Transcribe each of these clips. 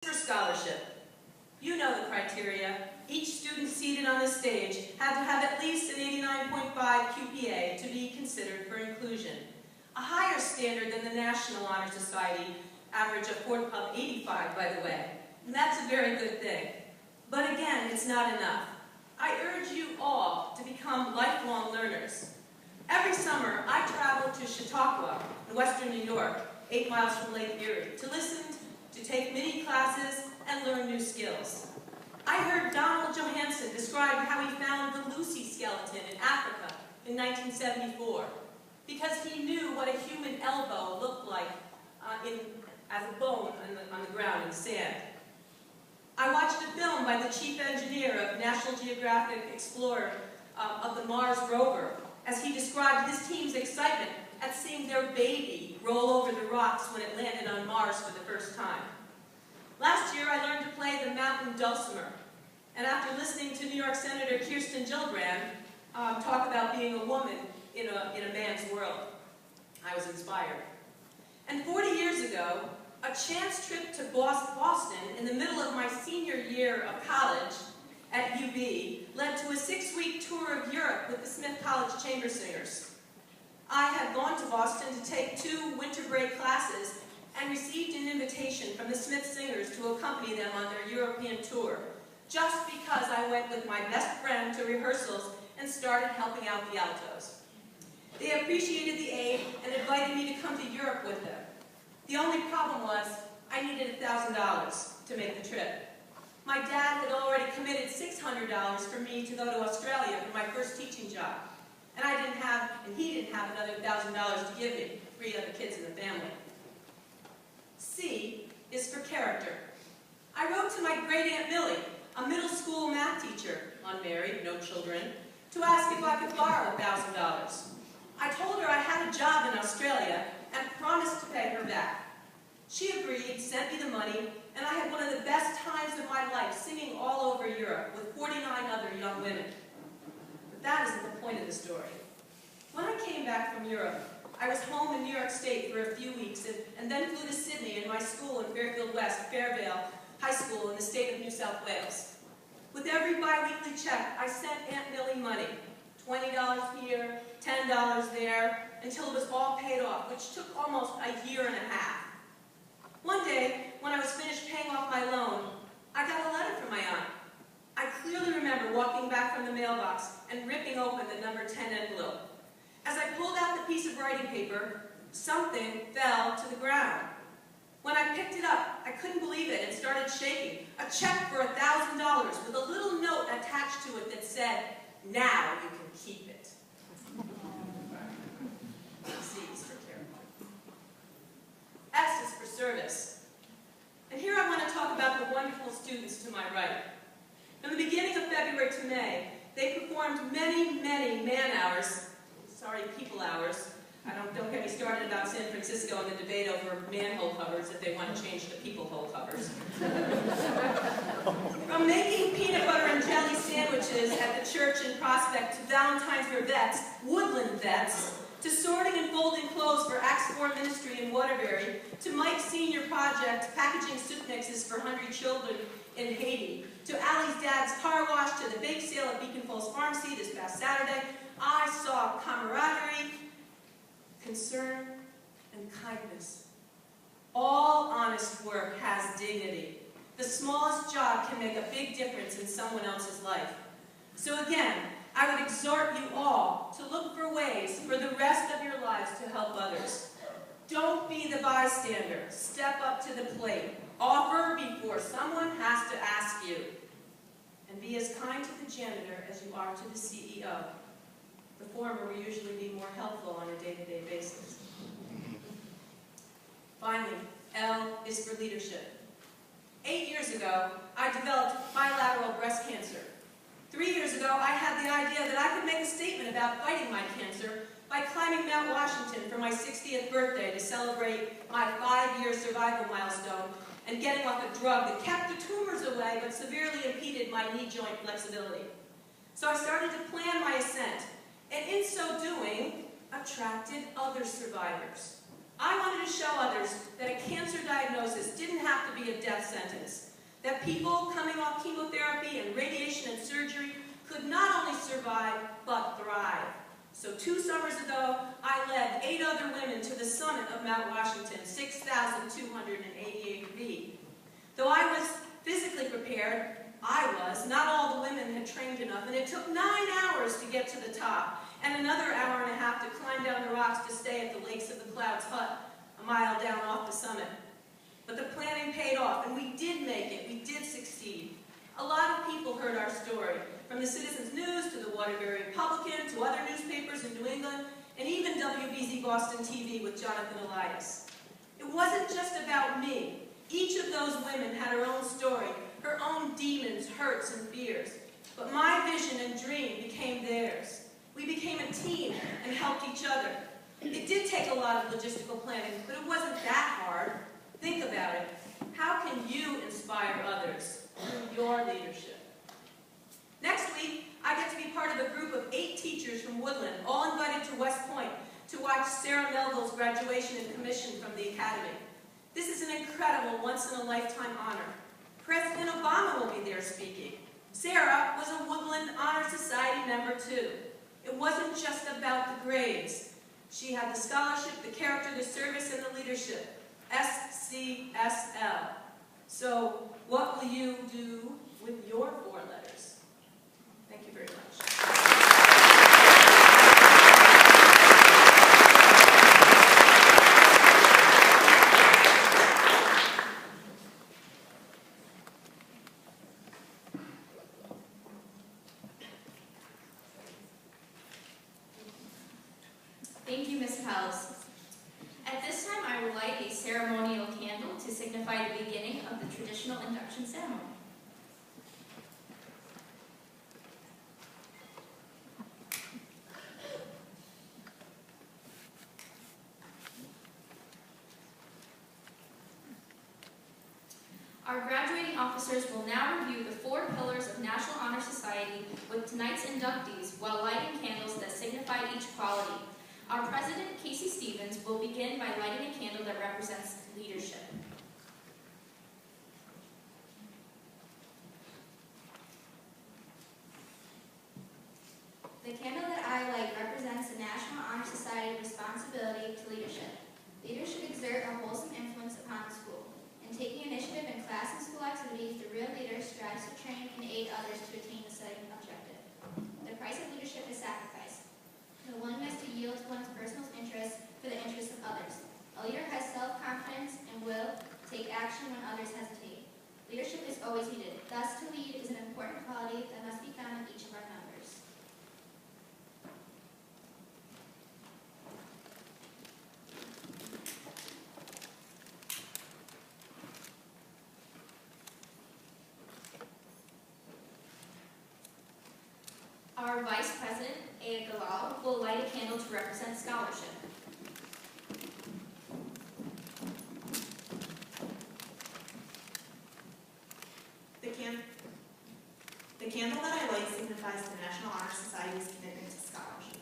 For scholarship. You know the criteria. Each student seated on the stage had to have at least an 89.5 QPA to be considered for inclusion. A higher standard than the National Honor Society average of 85, by the way. And that's a very good thing. But again, it's not enough. I urge you all to become lifelong learners. Every summer, I travel to Chautauqua in western New York, 8 miles from Lake Erie, to listen, to take mini classes, and learn new skills. I heard Donald Johanson describe how he found the Lucy skeleton in Africa in 1974, because he knew what a human elbow looked like as a bone on the ground in the sand. I watched a film by the chief engineer of National Geographic Explorer of the Mars rover, as he described his team's excitement at seeing their baby roll over the rocks when it landed on Mars for the first time. Last year, I learned to play the mountain dulcimer, and after listening to New York Senator Kirsten Gillibrand talk about being a woman in a man's world, I was inspired. And 40 years ago, a chance trip to Boston in the middle of my senior year of college at UB led to a 6-week tour of Europe with the Smith College Chamber Singers. I had gone to Boston to take 2 winter break classes and received an invitation from the Smith Singers to accompany them on their European tour, just because I went with my best friend to rehearsals and started helping out the altos. They appreciated the aid and invited me to come to Europe with them. The only problem was I needed $1,000 to make the trip. My dad had already committed $600 for me to go to Australia for my first teaching job, and he didn't have another $1,000 to give me, 3 other kids in the family. C is for character. I wrote to my great Aunt Millie, a middle school math teacher, unmarried, no children, to ask if I could borrow $1,000. I told her I had a job in Australia and promised to pay her back. She agreed, sent me the money, and I had one of the best times of my life singing all over Europe with 49 other young women. But that isn't the point of the story. When I came back from Europe, I was home in New York State for a few weeks and then flew to Sydney in my school in Fairfield West, Fairvale High School in the state of New South Wales. With every bi-weekly check, I sent Aunt Millie money, $20 here, $10 there, until it was all paid off, which took almost a year and a half. One day, when I was finished paying off my loan, I got a letter from my aunt. I clearly remember walking back from the mailbox and ripping open the number 10 envelope. As I pulled out the piece of writing paper, something fell to the ground. When I picked it up, I couldn't believe it and started shaking. A check for $1,000 with a little note attached to it that said, "Now you can keep it." C is for character. S is for service. And here I want to talk about the wonderful students to my right. From the beginning of February to May, they performed many, many people hours. Don't get me started about San Francisco and the debate over manhole covers if they want to change to people hole covers. From making peanut butter and jelly sandwiches at the church in Prospect to Valentine's Revettes, Woodland Vets, to sorting and folding clothes for Acts 4 Ministry in Waterbury, to Mike's senior project, packaging soup mixes for hungry children in Haiti, to Allie's dad's car wash, to the bake sale at Beacon Falls Pharmacy this past Saturday, I saw camaraderie, concern, and kindness. All honest work has dignity. The smallest job can make a big difference in someone else's life. So again, I would exhort you all to look for ways for the rest of your lives to help others. Don't be the bystander. Step up to the plate. Offer before someone has to ask you. And be as kind to the janitor as you are to the CEO. The former will usually be more helpful on a day-to-day basis. Finally, L is for leadership. 8 years ago, I developed bilateral breast cancer. 3 years ago, I had the idea that I could make a statement about fighting my cancer by climbing Mount Washington for my 60th birthday to celebrate my 5-year survival milestone and getting off a drug that kept the tumors away but severely impeded my knee joint flexibility. So I started to plan my ascent, and in so doing, attracted other survivors. I wanted to show others that a cancer diagnosis didn't have to be a death sentence, that people coming off chemotherapy and radiation and surgery could not only survive, but thrive. So 2 summers ago, I led 8 other women to the summit of Mount Washington, 6,288 feet. Though I was physically prepared, not all the women had trained enough, and it took 9 hours to get to the top, and another hour and a half to climb down the rocks to stay at the Lakes of the Clouds hut, a mile down off the summit. But the planning paid off, and we did make it. We did succeed. A lot of people heard our story, from the Citizens News to the Waterbury Republican to other newspapers in New England, and even WBZ Boston TV with Jonathan Elias. It wasn't just about me. Each of those women had her own story, her own demons, hurts, and fears. But my vision and dream became theirs. We became a team and helped each other. It did take a lot of logistical planning, but it wasn't that hard. Think about it. How can you inspire others through your leadership? Next week, I get to be part of a group of 8 teachers from Woodland, all invited to West Point to watch Sarah Melville's graduation and commission from the Academy. This is an incredible, once-in-a-lifetime honor. President Obama will be there speaking. Sarah was a Woodland Honor Society member too. It wasn't just about the grades. She had the scholarship, the character, the service, and the leadership. SCSL. So, what will you do with your 4 letters? Thank you very much. Thank you, Ms. Pels. At this time, I will light a ceremonial candle to signify the beginning of the traditional induction ceremony. Our graduating officers will now review the 4 pillars of National Honor Society with tonight's inductees while lighting candles that signify each quality. Our president, Casey Stevens, will begin by lighting a candle that represents leadership. The candle that I light represents the National Honor Society responsibility to leadership. Leaders should exert a wholesome influence upon the school. In taking initiative in class and school activities, the real leader strives to train and aid others to attain the same objective. The price of leadership is sacrifice. The willingness to yield to one's personal interests for the interests of others. A leader has self-confidence and will take action when others hesitate. Leadership is always needed. Thus, to lead is an important quality that must be found in each of our members. Our Vice President, Aya Galal, will light a candle to represent scholarship. The candle that I light signifies the National Honor Society's commitment to scholarship.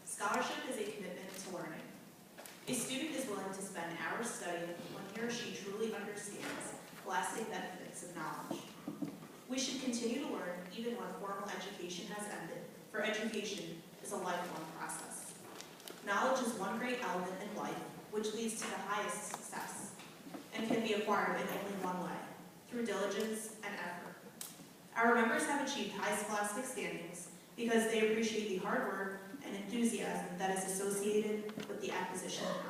Scholarship is a commitment to learning. A student is willing to spend hours studying when he or she truly understands the lasting benefits of knowledge. We should continue to learn even when formal education has ended, for education is a lifelong process. Knowledge is one great element in life which leads to the highest success and can be acquired in only one way, through diligence and effort. Our members have achieved high scholastic standings because they appreciate the hard work and enthusiasm that is associated with the acquisition of knowledge.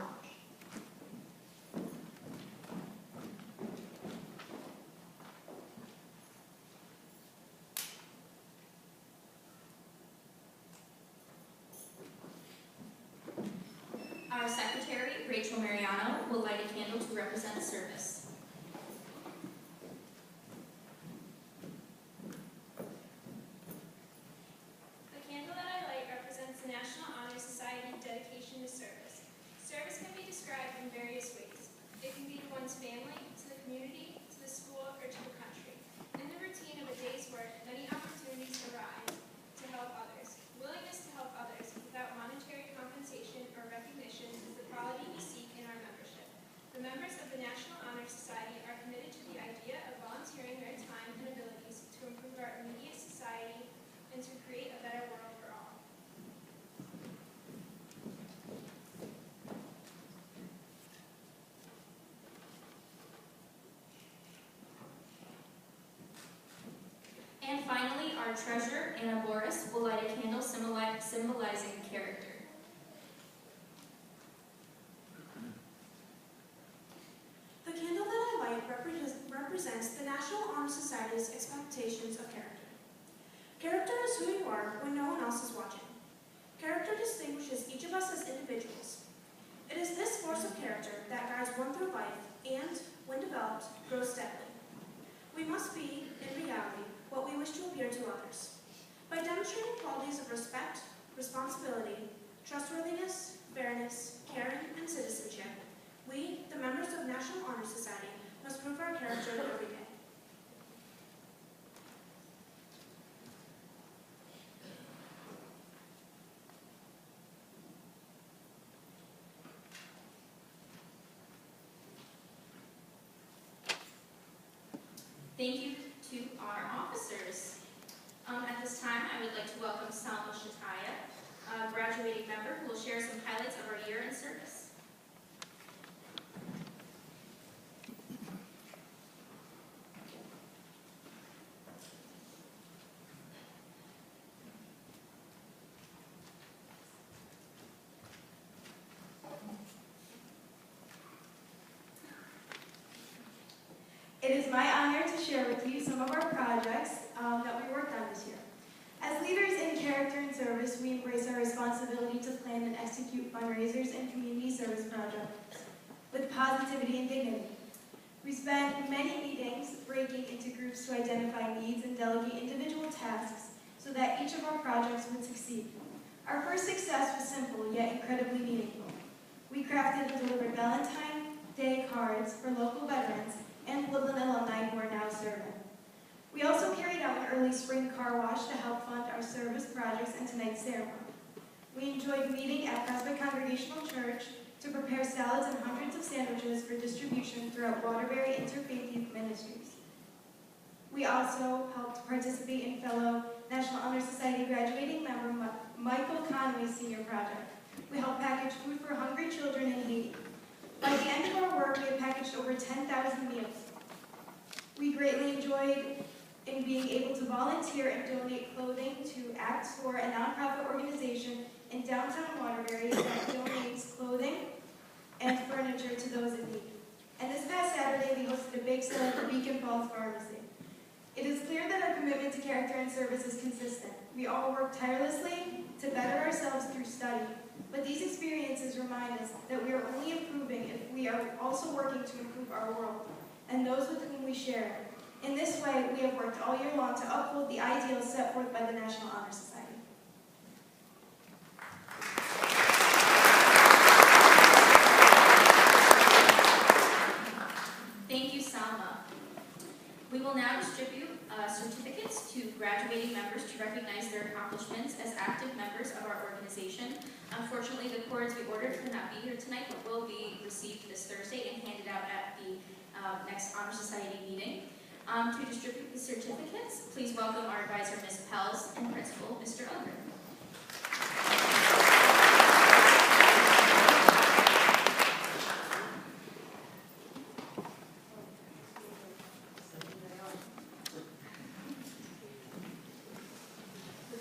Our Secretary, Rachel Mariano, will light a candle to represent service. The candle that I light represents the National Honor Society dedication to service. Service can be described in various ways. It can be to one's family, to the community, to the school, or to the country. In the routine of a day's work, many opportunities arise to help others. Willingness to help others without monetary compensation or recognition is the quality we seek in our members. our treasurer, Anna Boris, will light a candle symbolizing character. The candle that I light represents the National Honor Society's expectations of character. Character is who you are when no one else is watching. Character distinguishes each of us as individuals. It is this force of character that guides one through life and, when developed, grows steadily. We must be, in reality, what we wish to appear to others. By demonstrating qualities of respect, responsibility, trustworthiness, fairness, caring, and citizenship, we, the members of National Honor Society, must prove our character every day. Thank you to our officers. At this time, I would like to welcome Salma Shataya, a graduating member who will share some highlights of our year in service. It is my honor to share with you some of our projects that we worked on this year. As leaders in character and service, we embrace our responsibility to plan and execute fundraisers and community service projects with positivity and dignity. We spent many meetings breaking into groups to identify needs and delegate individual tasks so that each of our projects would succeed. Our first success was simple yet incredibly meaningful. We crafted and delivered Valentine's Day cards for local veterans and Woodland alumni who are now serving. We also carried out an early spring car wash to help fund our service projects and tonight's ceremony. We enjoyed meeting at Presbyterian Congregational Church to prepare salads and hundreds of sandwiches for distribution throughout Waterbury Interfaith Youth Ministries. We also helped participate in fellow National Honor Society graduating member Michael Conway's senior project. We helped package food for hungry children in Haiti. By the end of our work, we had packaged over 10,000 meals. We greatly enjoyed in being able to volunteer and donate clothing to ACT Store, a nonprofit organization in downtown Waterbury that donates clothing and furniture to those in need. And this past Saturday, we hosted a big sale at the Beacon Falls Pharmacy. It is clear that our commitment to character and service is consistent. We all work tirelessly to better ourselves through study, but these experiences remind us that we are only improving if we are also working to improve our world and those with whom we share it. In this way, we have worked all year long to uphold the ideals set forth by the National Honor Society. Thank you, Salma. We will now distribute certificates to graduating members to recognize their accomplishments as active members of our organization. Unfortunately, the cords we ordered could not be here tonight, but will be received this Thursday and handed out at the next Honor Society meeting. To distribute the certificates, please welcome our advisor, Ms. Pels, and principal, Mr. Ogren.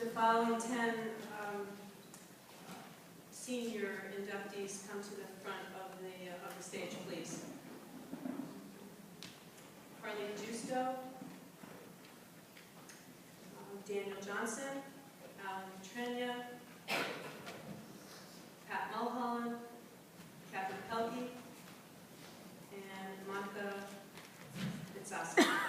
The following 10 senior inductees come to the front of the stage, please. Carlene Justo, Daniel Johnson, Alan Trenya, Pat Mulholland, Catherine Pelkey, and Monica Fitzosky.